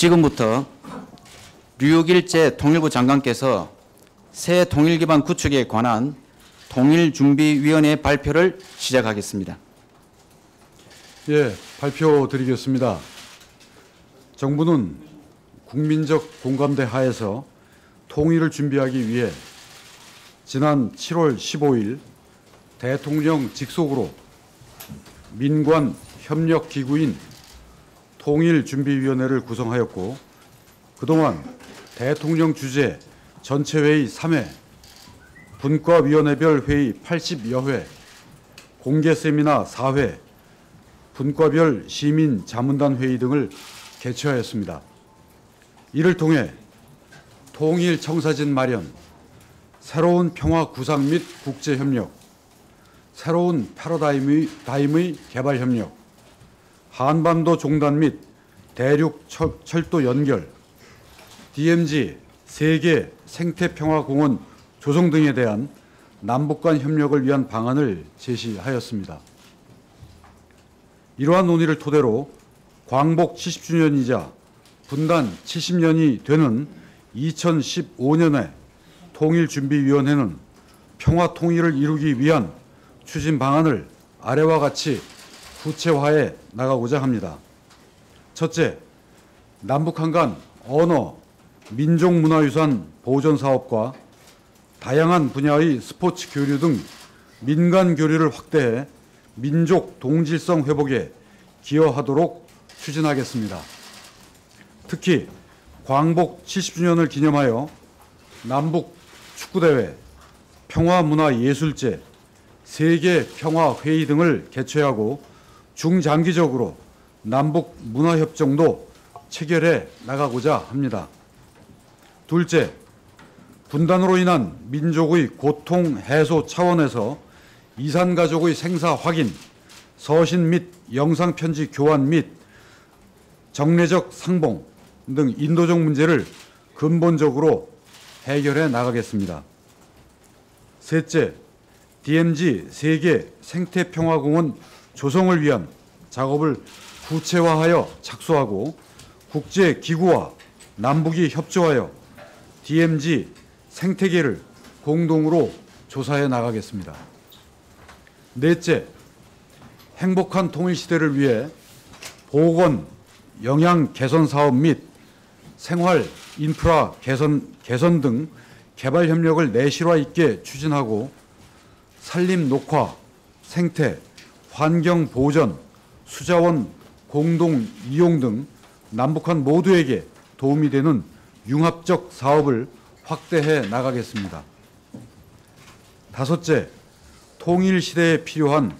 지금부터 류일재 통일부 장관께서 새 통일기반 구축에 관한 통일준비위원회 발표를 시작하겠습니다. 예, 발표드리겠습니다. 정부는 국민적 공감대 하에서 통일을 준비하기 위해 지난 7월 15일 대통령 직속으로 민관 협력기구인 통일준비위원회를 구성하였고, 그동안 대통령 주재 전체회의 3회, 분과위원회별 회의 80여 회, 공개세미나 4회, 분과별 시민 자문단 회의 등을 개최하였습니다. 이를 통해 통일 청사진 마련, 새로운 평화 구상 및 국제협력, 새로운 패러다임의 개발 협력, 한반도 종단 및 대륙 철도 연결, DMZ 세계 생태평화공원 조성 등에 대한 남북 간 협력을 위한 방안을 제시하였습니다. 이러한 논의를 토대로 광복 70주년이자 분단 70년이 되는 2015년에 통일준비위원회는 평화 통일을 이루기 위한 추진 방안을 아래와 같이 구체화해 나가고자 합니다. 첫째, 남북한 간 언어, 민족문화유산 보존 사업과 다양한 분야의 스포츠 교류 등 민간 교류를 확대해 민족 동질성 회복에 기여하도록 추진하겠습니다. 특히 광복 70주년을 기념하여 남북 축구대회, 평화문화예술제, 세계평화회의 등을 개최하고 중장기적으로 남북 문화협정도 체결해 나가고자 합니다. 둘째, 분단으로 인한 민족의 고통 해소 차원에서 이산가족의 생사 확인, 서신 및 영상편지 교환 및 정례적 상봉 등 인도적 문제를 근본적으로 해결해 나가겠습니다. 셋째, DMZ 세계 생태평화공원 조성을 위한 작업을 구체화하여 착수하고 국제기구와 남북이 협조하여 DMZ 생태계를 공동으로 조사해 나가겠습니다. 넷째, 행복한 통일시대를 위해 보건, 영양 개선 사업 및 생활 인프라 개선 등 개발 협력을 내실화 있게 추진하고 산림 녹화, 생태, 환경 보전, 수자원 공동 이용 등 남북한 모두에게 도움이 되는 융합적 사업을 확대해 나가겠습니다. 다섯째, 통일 시대에 필요한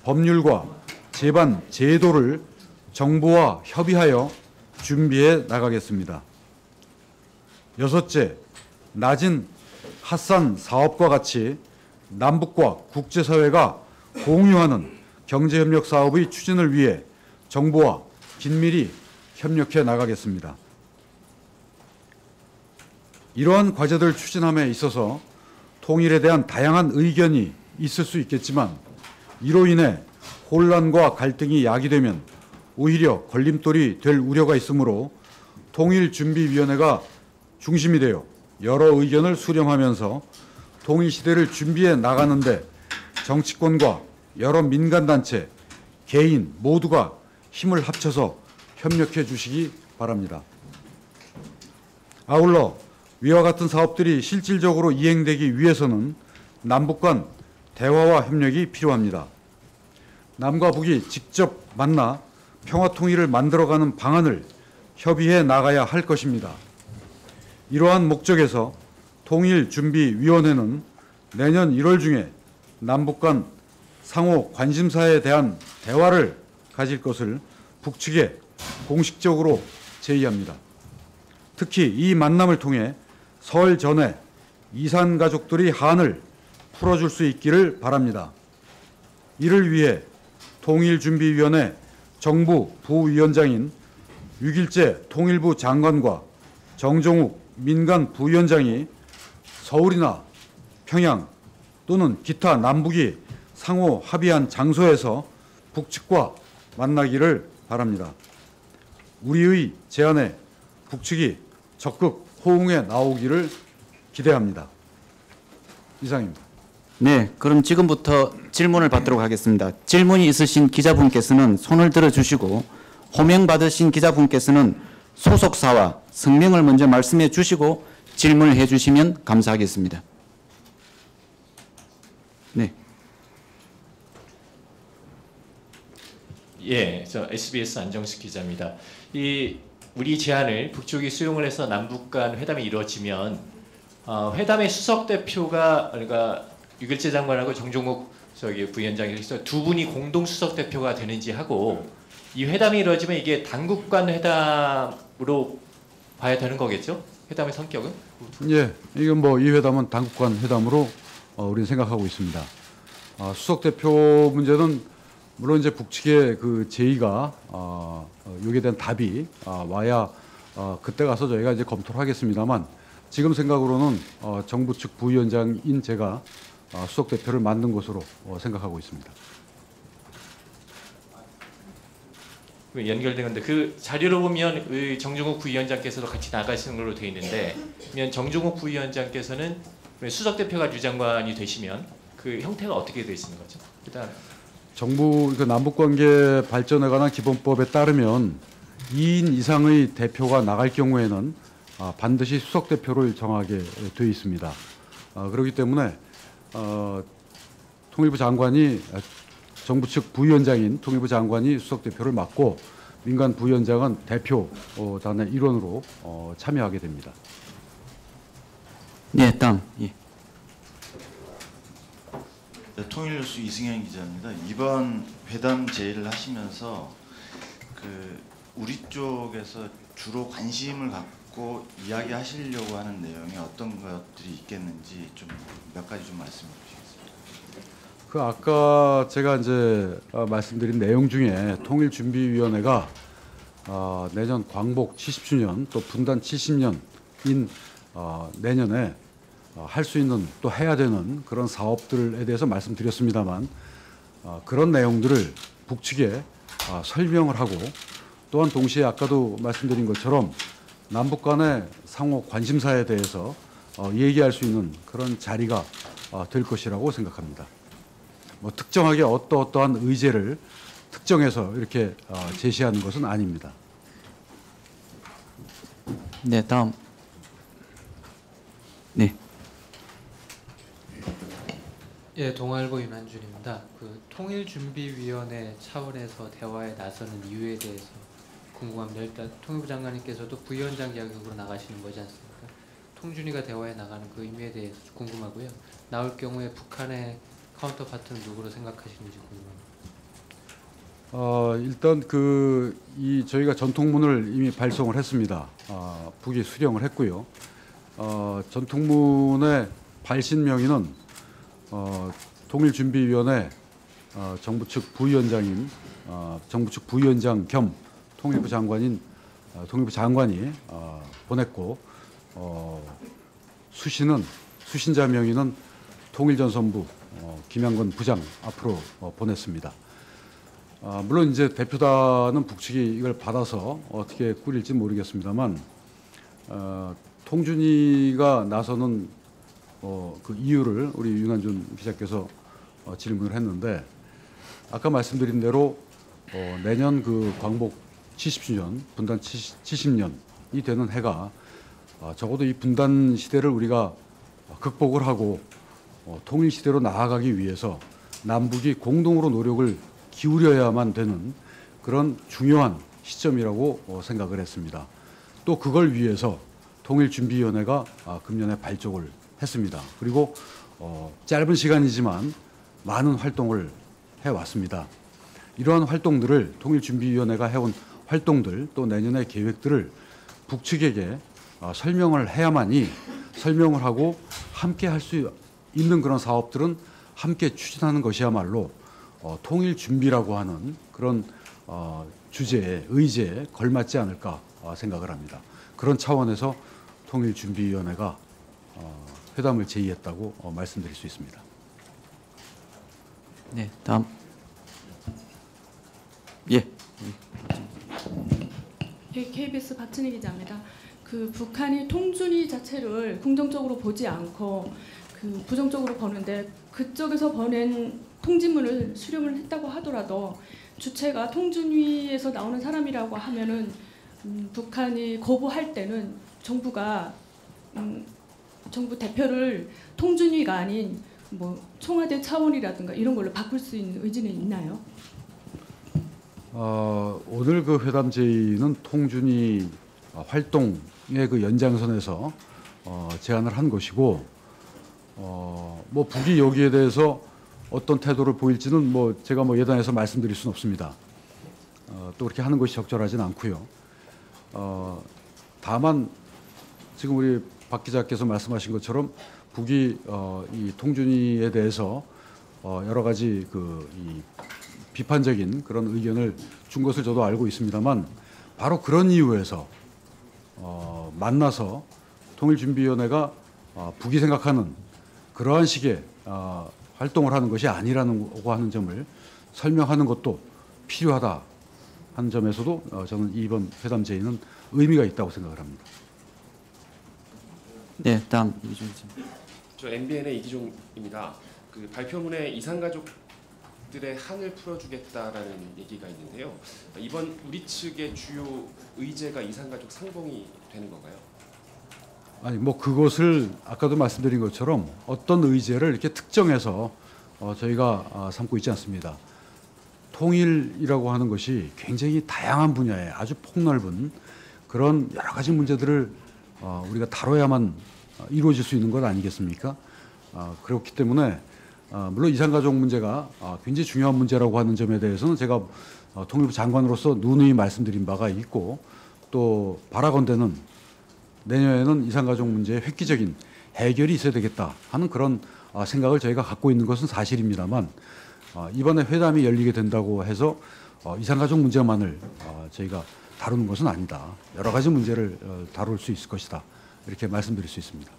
법률과 제반 제도를 정부와 협의하여 준비해 나가겠습니다. 여섯째, 낮은 핫산 사업과 같이 남북과 국제사회가 공유하는 경제협력 사업의 추진을 위해 정부와 긴밀히 협력해 나가겠습니다. 이러한 과제들 추진함에 있어서 통일에 대한 다양한 의견이 있을 수 있겠지만 이로 인해 혼란과 갈등이 야기되면 오히려 걸림돌이 될 우려가 있으므로 통일준비위원회가 중심이 되어 여러 의견을 수렴하면서 통일시대를 준비해 나가는데 정치권과 여러 민간단체, 개인 모두가 힘을 합쳐서 협력해 주시기 바랍니다. 아울러 위와 같은 사업들이 실질적으로 이행되기 위해서는 남북 간 대화와 협력이 필요합니다. 남과 북이 직접 만나 평화통일을 만들어가는 방안을 협의해 나가야 할 것입니다. 이러한 목적에서 통일준비위원회는 내년 1월 중에 남북 간 상호 관심사에 대한 대화를 가질 것을 북측에 공식적으로 제의합니다. 특히 이 만남을 통해 설 전에 이산 가족들의 한을 풀어줄 수 있기를 바랍니다. 이를 위해 통일준비위원회 정부 부위원장인 류일재 통일부 장관과 정종욱 민간 부위원장이 서울이나 평양 또는 기타 남북이 상호 합의한 장소에서 북측과 만나기를 바랍니다. 우리의 제안에 북측이 적극 호응해 나오기를 기대합니다. 이상입니다. 네, 그럼 지금부터 질문을 받도록 하겠습니다. 질문이 있으신 기자분께서는 손을 들어주시고 호명받으신 기자분께서는 소속사와 성명을 먼저 말씀해 주시고 질문을 해 주시면 감사하겠습니다. 네. 예, 저 SBS 안정식 기자입니다. 우리 제안을 북쪽이 수용을 해서 남북 간 회담이 이루어지면 회담의 수석 대표가 그러니까 유길재 장관하고 정종욱 부위원장에서 두 분이 공동 수석 대표가 되는지 하고 이 회담이 이루어지면 이게 당국 간 회담으로 봐야 되는 거겠죠? 회담의 성격은? 예, 이건 뭐 이 회담은 당국 간 회담으로 우리는 생각하고 있습니다. 수석 대표 문제는 물론 이제 북측의 그 제의가 여기에 대한 답이 와야 그때 가서 저희가 이제 검토를 하겠습니다만 지금 생각으로는 정부 측 부위원장인 제가 수석 대표를 맡는 것으로 생각하고 있습니다. 연결된 건데 그 자료로 보면 정종욱 부위원장께서도 같이 나가시는 걸로 되어 있는데 그러면 정종욱 부위원장께서는 수석 대표가 유 장관이 되시면 그 형태가 어떻게 되시는 거죠? 일단 정부 남북관계 발전에 관한 기본법에 따르면 2인 이상의 대표가 나갈 경우에는 반드시 수석 대표를 정하게 되어 있습니다. 그렇기 때문에 통일부 장관이 정부 측 부위원장인 통일부 장관이 수석 대표를 맡고 민간 부위원장은 대표단의 일원으로 참여하게 됩니다. 네, 다음. 예. 네, 통일뉴스 이승현 기자입니다. 이번 회담 제의를 하시면서 우리 쪽에서 주로 관심을 갖고 이야기하시려고 하는 내용이 어떤 것들이 있겠는지 좀 몇 가지 좀 말씀해 주시겠습니까? 아까 제가 이제 말씀드린 내용 중에 통일준비위원회가 내년 광복 70주년 또 분단 70년인 내년에 할 수 있는 또 해야 되는 그런 사업들에 대해서 말씀드렸습니다만 그런 내용들을 북측에 설명을 하고 또한 동시에 아까도 말씀드린 것처럼 남북 간의 상호 관심사에 대해서 얘기할 수 있는 그런 자리가 될 것이라고 생각합니다. 뭐 특정하게 어떠한 의제를 특정해서 이렇게 제시하는 것은 아닙니다. 네, 다음. 네. 예, 동아일보 윤한준입니다. 통일준비위원회 차원에서 대화에 나서는 이유에 대해서 궁금합니다. 일단 통일부 장관님께서도 부위원장 자격으로 나가시는 거지 않습니까? 통준위가 대화에 나가는 그 의미에 대해서 궁금하고요. 나올 경우에 북한의 카운터파트는 누구로 생각하시는지 궁금합니다. 일단 저희가 전통문을 이미 발송을 했습니다. 북이 수령을 했고요. 전통문의 발신 명의는 통일준비위원회 정부 측 부위원장인 정부 측 부위원장 겸 통일부 장관인 통일부 장관이 보냈고 수신자 명의는 통일전선부 김양건 부장 앞으로 보냈습니다. 물론 이제 대표단은 북측이 이걸 받아서 어떻게 꾸릴지 모르겠습니다만 통준위가 나서는 그 이유를 우리 윤한준 기자께서 질문을 했는데 아까 말씀드린 대로 내년 그 광복 70주년, 분단 70년이 되는 해가 적어도 이 분단 시대를 우리가 극복을 하고 통일 시대로 나아가기 위해서 남북이 공동으로 노력을 기울여야만 되는 그런 중요한 시점이라고 생각을 했습니다. 또 그걸 위해서 통일준비위원회가 금년에 발족을 했습니다. 그리고 짧은 시간이지만 많은 활동을 해왔습니다. 이러한 활동들을 통일준비위원회가 해온 활동들 또 내년의 계획들을 북측에게 설명을 해야만이 설명을 하고 함께 할 수 있는 그런 사업들은 함께 추진하는 것이야말로 통일준비라고 하는 그런 주제에 의제에 걸맞지 않을까 생각을 합니다. 그런 차원에서 통일준비위원회가 회담을 제의했다고 말씀드릴 수 있습니다. 네, 다음. 예. KBS 박진희 기자입니다. 그 북한이 통준위 자체를 긍정적으로 보지 않고 그 부정적으로 보는데 그쪽에서 보낸 통지문을 수령을 했다고 하더라도 주체가 통준위에서 나오는 사람이라고 하면은 북한이 거부할 때는 정부가 정부 대표를 통준위가 아닌 뭐 청와대 차원이라든가 이런 걸로 바꿀 수 있는 의지는 있나요? 오늘 그 회담 제의는 통준위 활동의 그 연장선에서 제안을 한 것이고, 뭐 북이 여기에 대해서 어떤 태도를 보일지는 뭐 제가 뭐 예단해서 말씀드릴 수는 없습니다. 또 그렇게 하는 것이 적절하지는 않고요. 다만 지금 우리 박 기자께서 말씀하신 것처럼 북이 이 통준위에 대해서 여러 가지 이 비판적인 그런 의견을 준 것을 저도 알고 있습니다만, 바로 그런 이유에서 만나서 통일준비위원회가 북이 생각하는 그러한 식의 활동을 하는 것이 아니라고 하는 점을 설명하는 것도 필요하다 하는 점에서도 저는 이번 회담 제의는 의미가 있다고 생각을 합니다. 네, 다음 이준희 씨. 저 MBN의 이기종입니다. 그 발표문에 이산가족들의 한을 풀어주겠다라는 얘기가 있는데요. 이번 우리 측의 주요 의제가 이산가족 상봉이 되는 건가요? 아니 뭐 그것을 아까도 말씀드린 것처럼 어떤 의제를 이렇게 특정해서 저희가 삼고 있지 않습니다. 통일이라고 하는 것이 굉장히 다양한 분야에 아주 폭넓은 그런 여러 가지 문제들을 우리가 다뤄야만 이루어질 수 있는 것 아니겠습니까? 그렇기 때문에 물론 이산가족 문제가 굉장히 중요한 문제라고 하는 점에 대해서는 제가 통일부 장관으로서 누누이 말씀드린 바가 있고, 또 바라건대는 내년에는 이산가족 문제의 획기적인 해결이 있어야 되겠다 하는 그런 생각을 저희가 갖고 있는 것은 사실입니다만, 이번에 회담이 열리게 된다고 해서 이산가족 문제만을 저희가 다루는 것은 아니다. 여러 가지 문제를 다룰 수 있을 것이다. 이렇게 말씀드릴 수 있습니다.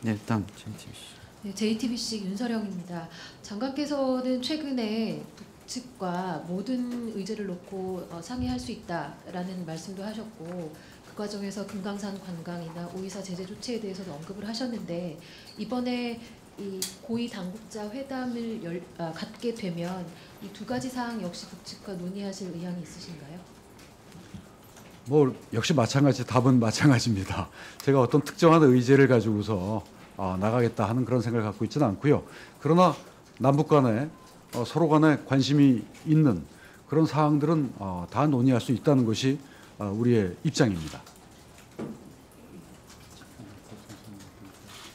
네, 다음 JTBC. 네, JTBC 윤서령입니다. 장관께서는 최근에 북측과 모든 의제를 놓고 상의할 수 있다라는 말씀도 하셨고, 그 과정에서 금강산 관광이나 오이사 제재 조치에 대해서도 언급을 하셨는데, 이번에 이 고위 당국자 회담을 갖게 되면 이 두 가지 사항 역시 북측과 논의하실 의향이 있으신가요? 뭐 역시 마찬가지, 답은 마찬가지입니다. 제가 어떤 특정한 의제를 가지고서 나가겠다 하는 그런 생각을 갖고 있지는 않고요. 그러나 남북 간에 서로 간에 관심이 있는 그런 사항들은 다 논의할 수 있다는 것이 우리의 입장입니다.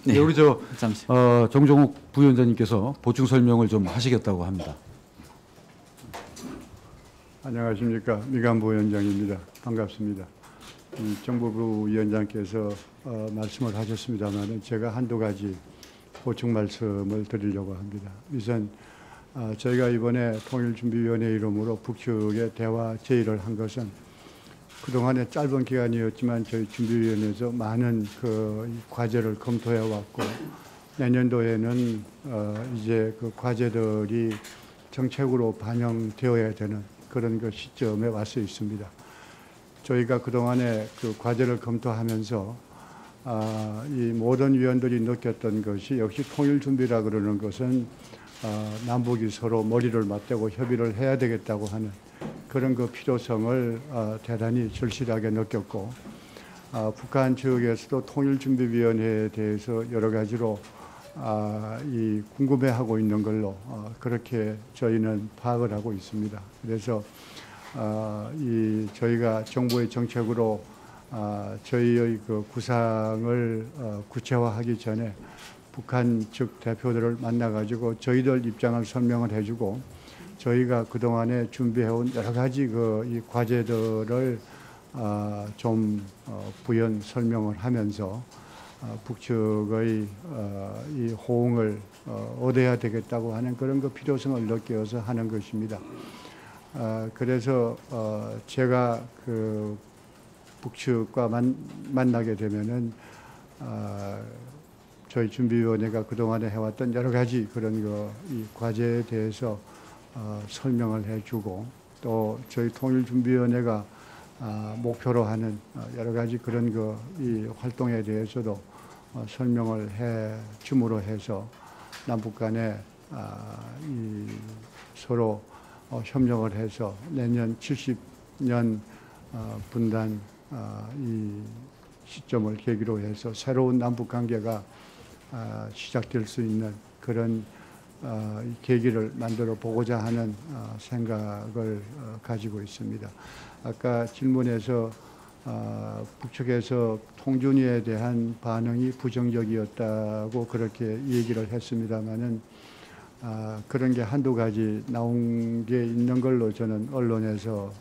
네, 네, 우리 잠시. 정종욱 부위원장님께서 보충 설명을 좀 하시겠다고 합니다. 안녕하십니까. 미간 부위원장입니다. 반갑습니다. 정부부 위원장께서 말씀을 하셨습니다만 제가 한두 가지 보충 말씀을 드리려고 합니다. 우선 저희가 이번에 통일준비위원회 이름으로 북측의 대화 제의를 한 것은 그동안에 짧은 기간이었지만 저희 준비위원회에서 많은 그 과제를 검토해 왔고, 내년도에는 이제 그 과제들이 정책으로 반영되어야 되는 그런 그 시점에 와서 있습니다. 저희가 그동안에 그 과제를 검토하면서 이 모든 위원들이 느꼈던 것이 역시 통일준비라 그러는 것은 남북이 서로 머리를 맞대고 협의를 해야 되겠다고 하는 그런 그 필요성을 대단히 절실하게 느꼈고, 북한 측에서도 통일준비위원회에 대해서 여러 가지로 이 궁금해하고 있는 걸로 그렇게 저희는 파악을 하고 있습니다. 그래서 이 저희가 정부의 정책으로 저희의 그 구상을 구체화하기 전에 북한 측 대표들을 만나가지고 저희들 입장을 설명을 해주고, 저희가 그동안에 준비해온 여러 가지 이 과제들을 좀 부연 설명을 하면서 북측의 이 호응을 얻어야 되겠다고 하는 그런 그 필요성을 느껴서 하는 것입니다. 그래서 제가 그 북측과 만나게 되면은 저희 준비위원회가 그동안에 해왔던 여러 가지 그런 이 과제에 대해서 설명을 해주고, 또 저희 통일준비위원회가 목표로 하는 여러 가지 그런 이 활동에 대해서도 설명을 해 줌으로 해서 남북 간에 이 서로 협력을 해서 내년 70년 분단 이 시점을 계기로 해서 새로운 남북 관계가 시작될 수 있는 그런 이 계기를 만들어 보고자 하는 생각을 가지고 있습니다. 아까 질문에서 북측에서 통준위에 대한 반응이 부정적이었다고 그렇게 얘기를 했습니다마는 그런 게 한두 가지 나온 게 있는 걸로 저는 언론에서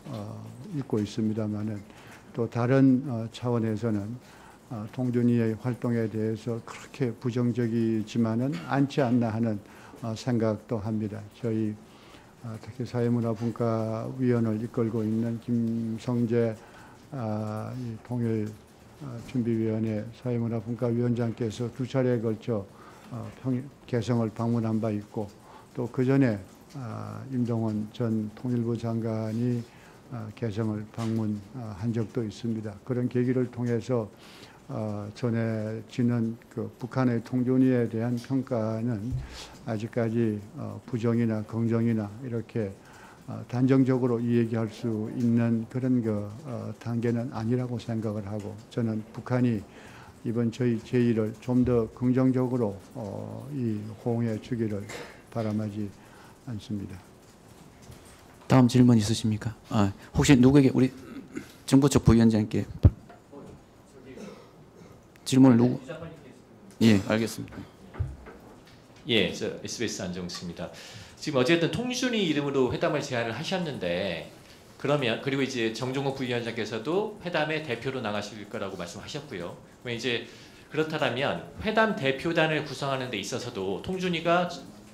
읽고 있습니다마는 또 다른 차원에서는 통준위의 활동에 대해서 그렇게 부정적이지만은 않지 않나 하는 생각도 합니다. 저희 특히 사회문화분과위원을 이끌고 있는 김성재 통일준비위원회 사회문화분과위원장께서 2차례에 걸쳐 개성을 방문한 바 있고 또 그 전에 임동원 전 통일부 장관이 개성을 방문한 적도 있습니다. 그런 계기를 통해서 전해지는 그 북한의 통준위에 대한 평가는 아직까지 부정이나 긍정이나 이렇게 단정적으로 얘기할 수 있는 그런 단계는 아니라고 생각을 하고 저는 북한이 이번 저희 제의를 좀 더 긍정적으로 호응해 주기를 바람하지 않습니다. 다음 질문 있으십니까? 혹시 누구에게 우리 정부 측 부위원장께 질문을 누구? 예, 알겠습니다. 예, 저 SBS 안정수입니다. 지금 어쨌든 통준위 이름으로 회담을 제안을 하셨는데 그러면 그리고 이제 정종국 부위원장께서도 회담의 대표로 나가실 거라고 말씀하셨고요. 그럼 이제 그렇다면 회담 대표단을 구성하는 데 있어서도 통준위가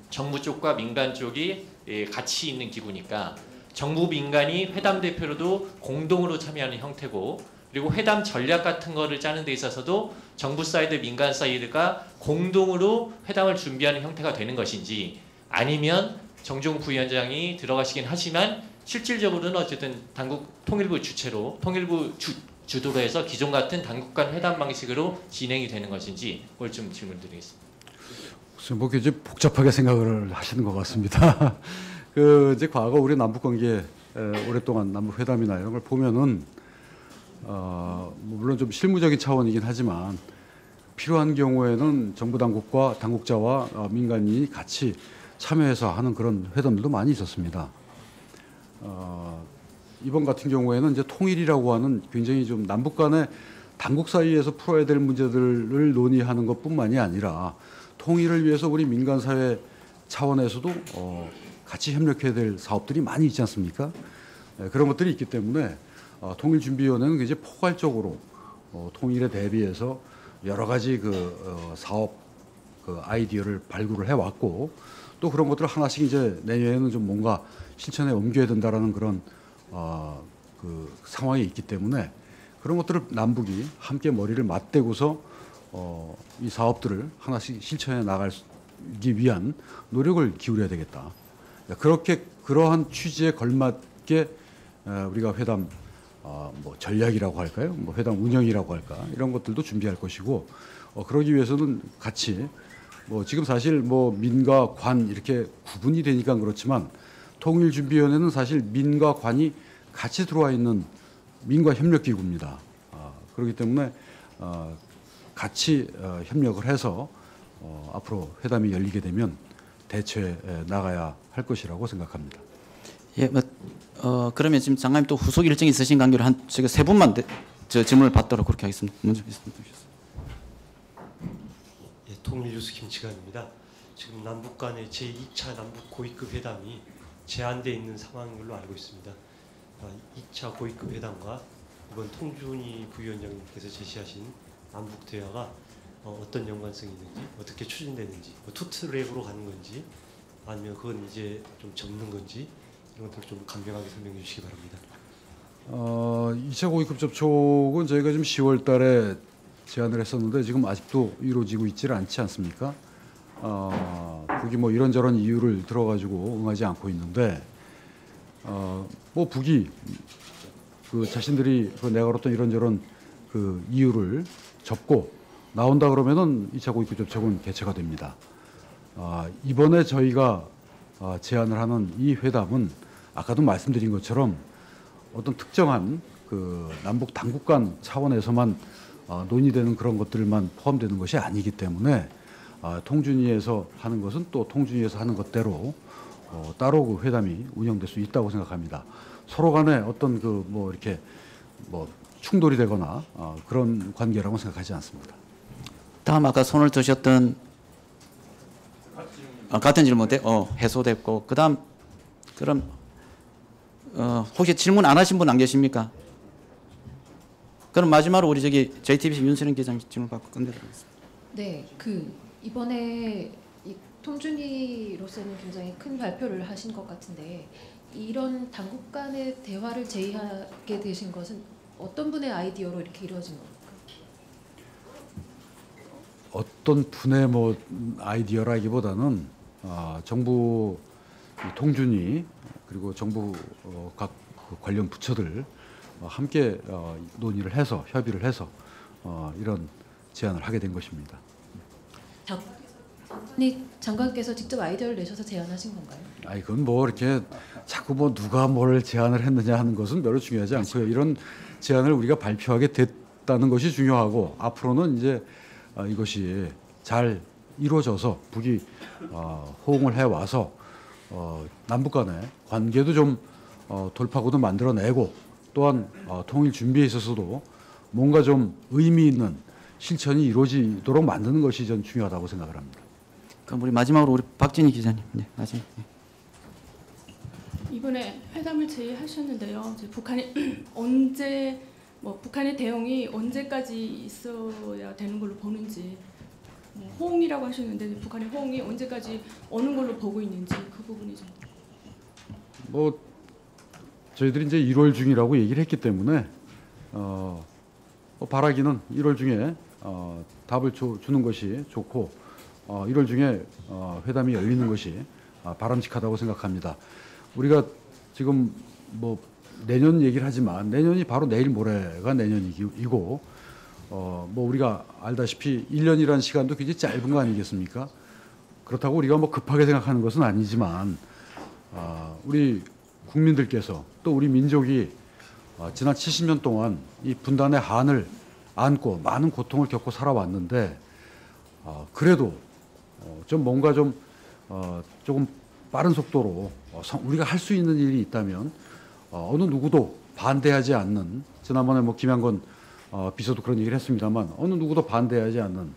정부 쪽과 민간 쪽이 같이 있는 기구니까 정부 민간이 회담 대표로도 공동으로 참여하는 형태고 그리고 회담 전략 같은 거를 짜는 데 있어서도 정부 사이드, 민간 사이드가 공동으로 회담을 준비하는 형태가 되는 것인지 아니면 정종국 부위원장이 들어가시긴 하지만 실질적으로는 어쨌든 당국 통일부 주체로 통일부 주도로 해서 기존 같은 당국 간 회담 방식으로 진행이 되는 것인지 그걸 좀 질문드리겠습니다. 뭐 이제 복잡하게 생각을 하시는 것 같습니다. 이제 과거 우리 남북 관계 오랫동안 남북 회담이나 이런 걸 보면은 물론 좀 실무적인 차원이긴 하지만 필요한 경우에는 정부 당국과 당국자와 민간인이 같이 참여해서 하는 그런 회담들도 많이 있었습니다. 이번 같은 경우에는 이제 통일이라고 하는 굉장히 좀 남북 간의 당국 사이에서 풀어야 될 문제들을 논의하는 것뿐만이 아니라 통일을 위해서 우리 민간 사회 차원에서도 같이 협력해야 될 사업들이 많이 있지 않습니까? 그런 것들이 있기 때문에 통일준비위원회는 굉장히 포괄적으로 통일에 대비해서 여러 가지 사업 아이디어를 발굴을 해왔고 또 그런 것들을 하나씩 이제 내년에는 좀 뭔가 실천에 옮겨야 된다라는 그런 상황이 있기 때문에 그런 것들을 남북이 함께 머리를 맞대고서 이 사업들을 하나씩 실천해 나가기 위한 노력을 기울여야 되겠다. 그러한 취지에 걸맞게 우리가 회담 전략이라고 할까요? 회담 운영이라고 할까? 이런 것들도 준비할 것이고 그러기 위해서는 같이 지금 사실 민과 관 이렇게 구분이 되니까 그렇지만 통일준비위원회는 사실 민과 관이 같이 들어와 있는 민과 협력기구입니다. 그렇기 때문에 같이 협력을 해서 앞으로 회담이 열리게 되면 대처해 나가야 할 것이라고 생각합니다. 예, 그러면 지금 장관님 또 후속 일정이 있으신 관계로 제가 세 분만 질문을 받도록 그렇게 하겠습니다. 먼저 예, 통일뉴스 김치관입니다. 지금 남북 간의 제2차 남북 고위급 회담이 제한돼 있는 상황인 걸로 알고 있습니다. 2차 고위급 회담과 이번 통준위 부위원장님께서 제시하신 남북 대화가 어떤 연관성이 있는지 어떻게 추진되는지 투트랙으로 가는 건지 아니면 그건 이제 좀 접는 건지 이런 것들 좀 간명하게 설명해 주시기 바랍니다. 2차 고위급 접촉은 저희가 지금 10월 달에 제안을 했었는데 지금 아직도 이루어지고 있지를 않지 않습니까? 북이 이런저런 이유를 들어가지고 응하지 않고 있는데 북이 그 자신들이 그 내가 어떤 이런저런 그 이유를 접고 나온다 그러면은 2차 고위급 접촉은 개최가 됩니다. 이번에 저희가 제안을 하는 이 회담은 아까도 말씀드린 것처럼 어떤 특정한 그 남북 당국 간 차원에서만 논의되는 그런 것들만 포함되는 것이 아니기 때문에 통준위에서 하는 것은 또 통준위에서 하는 것대로 따로 그 회담이 운영될 수 있다고 생각합니다. 서로 간에 어떤 그 뭐 이렇게 뭐 충돌이 되거나 그런 관계라고 생각하지 않습니다. 다음 아까 손을 드셨던 같은 질문 해소됐고 그다음 그럼 혹시 질문 안 하신 분 안 계십니까? 그럼 마지막으로 우리 JTBC 윤수령 기자님 질문 받고 끝내도록 하겠습니다. 네, 이번에 이 통준위로서는 굉장히 큰 발표를 하신 것 같은데 이런 당국 간의 대화를 제의하게 되신 것은 어떤 분의 아이디어로 이렇게 이루어진 겁니까? 어떤 분의 뭐 아이디어라기보다는 정부 통준위 그리고 정부 각 관련 부처들 함께 논의를 해서 협의를 해서 이런 제안을 하게 된 것입니다. 장관께서 직접 아이디어를 내셔서 제안하신 건가요? 그건 뭐 이렇게 자꾸 뭐 누가 뭘 제안을 했느냐 하는 것은 별로 중요하지 않고요. 이런 제안을 우리가 발표하게 됐다는 것이 중요하고 앞으로는 이제 이것이 잘 이루어져서 북이 호응을 해와서 남북 간의 관계도 좀 돌파구도 만들어내고 또한 통일 준비에 있어서도 뭔가 좀 의미 있는 실천이 이루어지도록 만드는 것이 전 중요하다고 생각을 합니다. 그럼 우리 마지막으로 우리 박진희 기자님, 마지막. 이번에 회담을 제의하셨는데요. 이제 북한이 언제 북한의 대응이 언제까지 있어야 되는 걸로 보는지 호응이라고 하셨는데 북한의 호응이 언제까지 오는 걸로 보고 있는지 그 부분이 좀. 뭐 저희들이 이제 1월 중이라고 얘기를 했기 때문에 바라기는 1월 중에 답을 주는 것이 좋고 1월 중에 회담이 열리는 것이 바람직하다고 생각합니다. 우리가 지금 뭐 내년 얘기를 하지만 내년이 바로 내일 모레가 내년이고 뭐 우리가 알다시피 1년이라는 시간도 굉장히 짧은 거 아니겠습니까? 그렇다고 우리가 뭐 급하게 생각하는 것은 아니지만 우리 국민들께서 또 우리 민족이 지난 70년 동안 이 분단의 한을 안고 많은 고통을 겪고 살아왔는데 그래도 좀 뭔가 좀 조금 빠른 속도로 우리가 할 수 있는 일이 있다면 어느 누구도 반대하지 않는 지난번에 뭐 김양건 비서도 그런 얘기를 했습니다만 어느 누구도 반대하지 않는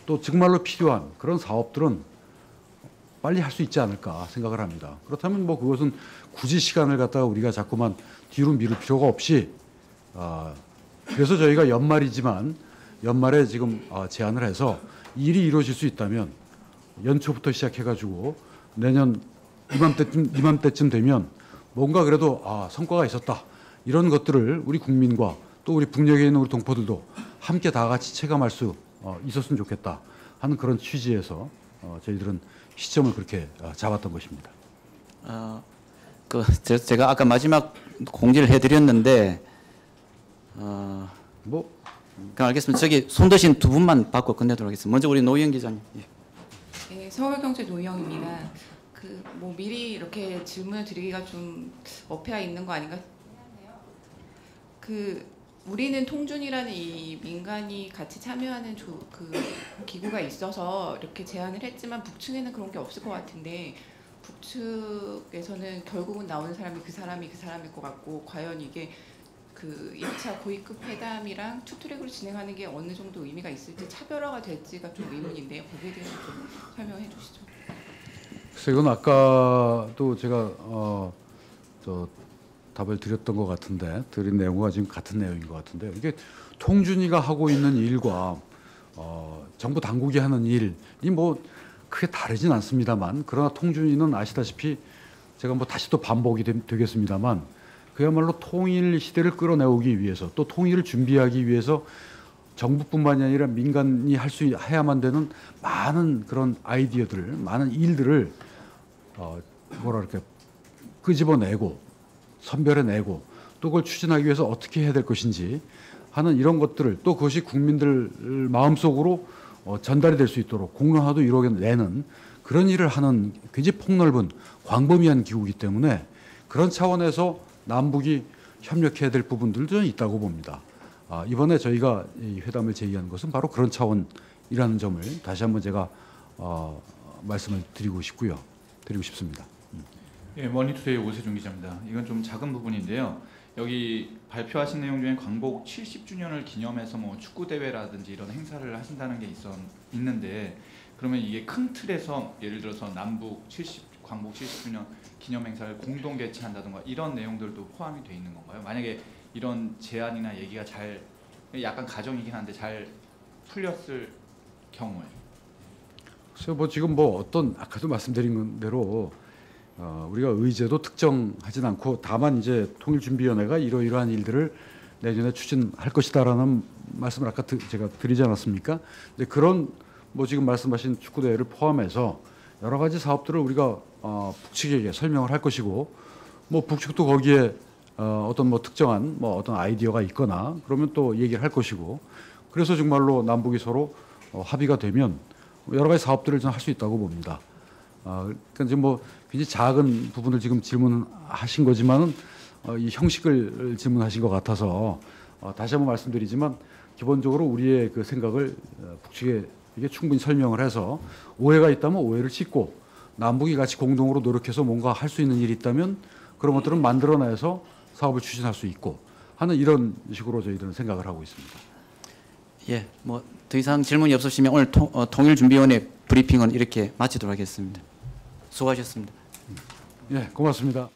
또 정말로 필요한 그런 사업들은 빨리 할 수 있지 않을까 생각을 합니다. 그렇다면 뭐 그것은 굳이 시간을 갖다가 우리가 자꾸만 뒤로 미룰 필요가 없이 그래서 저희가 연말이지만 연말에 지금 제안을 해서 일이 이루어질 수 있다면 연초부터 시작해가지고 내년 이맘때쯤 되면 뭔가 그래도 성과가 있었다 이런 것들을 우리 국민과 또 우리 북녘에 있는 우리 동포들도 함께 다 같이 체감할 수 있었으면 좋겠다 하는 그런 취지에서 저희들은 시점을 그렇게 잡았던 것입니다. 제가 아까 마지막 공지를 해드렸는데 그럼 알겠습니다. 저기 손 드신 두 분만 받고 끝내도록 하겠습니다. 먼저 우리 노희영 기자님. 네, 서울경제 노희영입니다. 뭐 미리 이렇게 질문을 드리기가 좀 어폐가 있는 거 아닌가? 우리는 통준이라는 이 민간이 같이 참여하는 기구가 있어서 이렇게 제안을 했지만 북측에는 그런 게 없을 것 같은데 북측에서는 결국은 나오는 사람이 그 사람일 것 같고 과연 이게 2차 고위급 회담이랑 투트랙으로 진행하는 게 어느 정도 의미가 있을지 차별화가 될지가 좀 의문인데요. 거기에 대해서 좀 설명해 주시죠. 글쎄 이건 아까도 제가 답을 드렸던 것 같은데 드린 내용과 지금 같은 내용인 것 같은데 이게 통준위가 하고 있는 일과 정부 당국이 하는 일이 뭐 크게 다르진 않습니다만 그러나 통준위는 아시다시피 제가 뭐 다시 또 반복이 되겠습니다만 그야말로 통일 시대를 끌어내오기 위해서 또 통일을 준비하기 위해서 정부뿐만이 아니라 민간이 해야만 되는 많은 그런 아이디어들, 많은 일들을 끄집어내고 선별해내고 또 그걸 추진하기 위해서 어떻게 해야 될 것인지 하는 이런 것들을 또 그것이 국민들 마음속으로 전달이 될 수 있도록 공론화도 이루어내는 그런 일을 하는 굉장히 폭넓은 광범위한 기구이기 때문에 그런 차원에서 남북이 협력해야 될 부분들도 저는 있다고 봅니다. 이번에 저희가 이 회담을 제의한 것은 바로 그런 차원이라는 점을 다시 한번 제가 말씀을 드리고 싶습니다. 예, 머니투데이 오세준 기자입니다. 이건 좀 작은 부분인데요. 여기 발표하신 내용 중에 광복 70주년을 기념해서 뭐 축구 대회라든지 이런 행사를 하신다는 게 있는데 그러면 이게 큰 틀에서 예를 들어서 광복 70주년 기념 행사를 공동 개최한다든가 이런 내용들도 포함이 돼 있는 건가요? 만약에 이런 제안이나 얘기가 잘 약간 가정이긴 한데 잘 풀렸을 경우에. 그래서 뭐 지금 어떤 아까도 말씀드린 대로 우리가 의제도 특정하진 않고 다만 이제 통일준비위원회가 이러이러한 일들을 내년에 추진할 것이다라는 말씀을 아까 제가 드리지 않았습니까? 근데 그런 지금 말씀하신 축구대회를 포함해서 여러 가지 사업들을 우리가 북측에게 설명을 할 것이고 북측도 거기에 어떤 특정한 어떤 아이디어가 있거나 그러면 또 얘기를 할 것이고 그래서 정말로 남북이 서로 합의가 되면 여러 가지 사업들을 저는 할 수 있다고 봅니다. 그러니까 지금 굉장히 작은 부분을 지금 질문하신 거지만은 이 형식을 질문하신 것 같아서 다시 한번 말씀드리지만 기본적으로 우리의 그 생각을 북측에게 충분히 설명을 해서 오해가 있다면 오해를 씻고 남북이 같이 공동으로 노력해서 뭔가 할 수 있는 일이 있다면 그런 것들은 만들어내서 사업을 추진할 수 있고 하는 이런 식으로 저희들은 생각을 하고 있습니다. 예, 더 이상 질문이 없으시면 오늘 통일준비위원회 브리핑은 이렇게 마치도록 하겠습니다. 수고하셨습니다. 예, 고맙습니다.